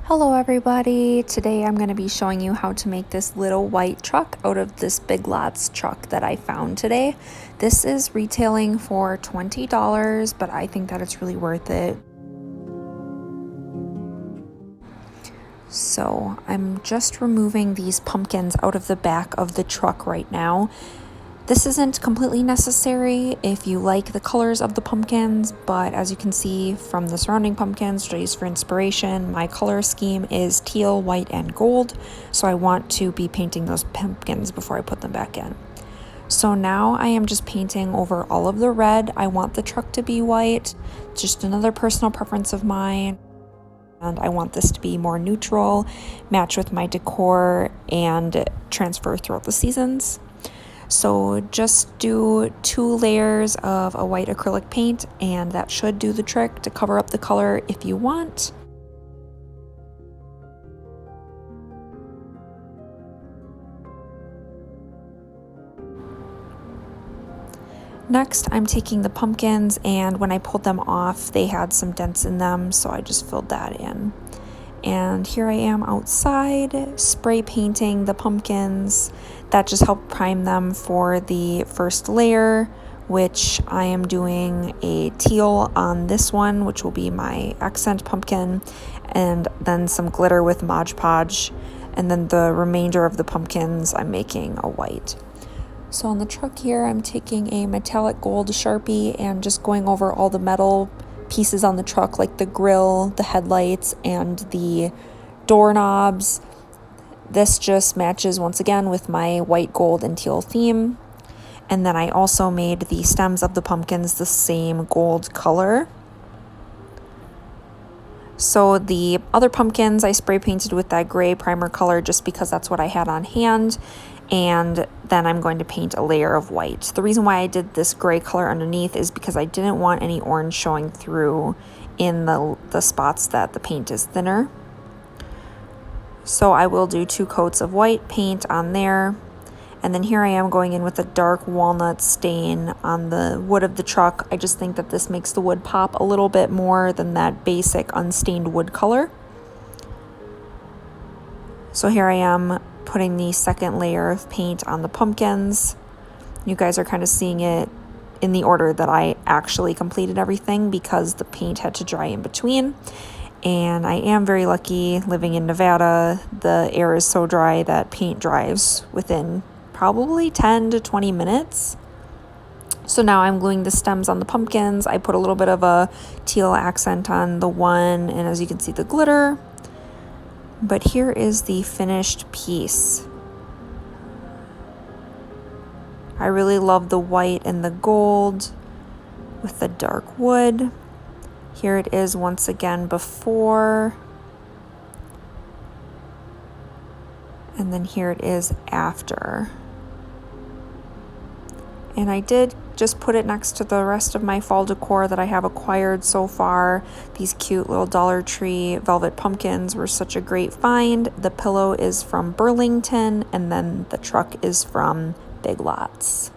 Hello everybody, today I'm going to be showing you how to make this little white truck out of this Big Lots truck that I found today. This is retailing for $20, but I think that it's really worth it. So I'm just removing these pumpkins out of the back of the truck right now. This isn't completely necessary if you like the colors of the pumpkins, but as you can see from the surrounding pumpkins, which I used for inspiration, my color scheme is teal, white, and gold, so I want to be painting those pumpkins before I put them back in. So now I am just painting over all of the red. I want the truck to be white, just another personal preference of mine. And I want this to be more neutral, match with my decor, and transfer throughout the seasons. So just do 2 layers of a white acrylic paint, and that should do the trick to cover up the color if you want. Next, I'm taking the pumpkins, and when I pulled them off, they had some dents in them, so I just filled that in. And here I am outside spray painting the pumpkins. That just helped prime them for the first layer, which I am doing a teal on this one, which will be my accent pumpkin, and then some glitter with Mod Podge, and then the remainder of the pumpkins I'm making a white. So on the truck here, I'm taking a metallic gold Sharpie and just going over all the metal pieces on the truck, like the grill, the headlights, and the doorknobs. This just matches once again with my white, gold, and teal theme. And then I also made the stems of the pumpkins the same gold color. So the other pumpkins I spray painted with that gray primer color just because that's what I had on hand. And then I'm going to paint a layer of white. The reason why I did this gray color underneath is because I didn't want any orange showing through in the spots that the paint is thinner. So I will do 2 coats of white paint on there. And then here I am going in with a dark walnut stain on the wood of the truck. I just think that this makes the wood pop a little bit more than that basic unstained wood color. So here I am putting the second layer of paint on the pumpkins. You guys are kind of seeing it in the order that I actually completed everything because the paint had to dry in between. And I am very lucky living in Nevada. The air is so dry that paint dries within probably 10 to 20 minutes. So now I'm gluing the stems on the pumpkins. I put a little bit of a teal accent on the one, and as you can see, the glitter. But here is the finished piece. I really love the white and the gold with the dark wood. Here it is once again before. And then here it is after. And I did just put it next to the rest of my fall decor that I have acquired so far. These cute little Dollar Tree velvet pumpkins were such a great find. The pillow is from Burlington, and then the truck is from Big Lots.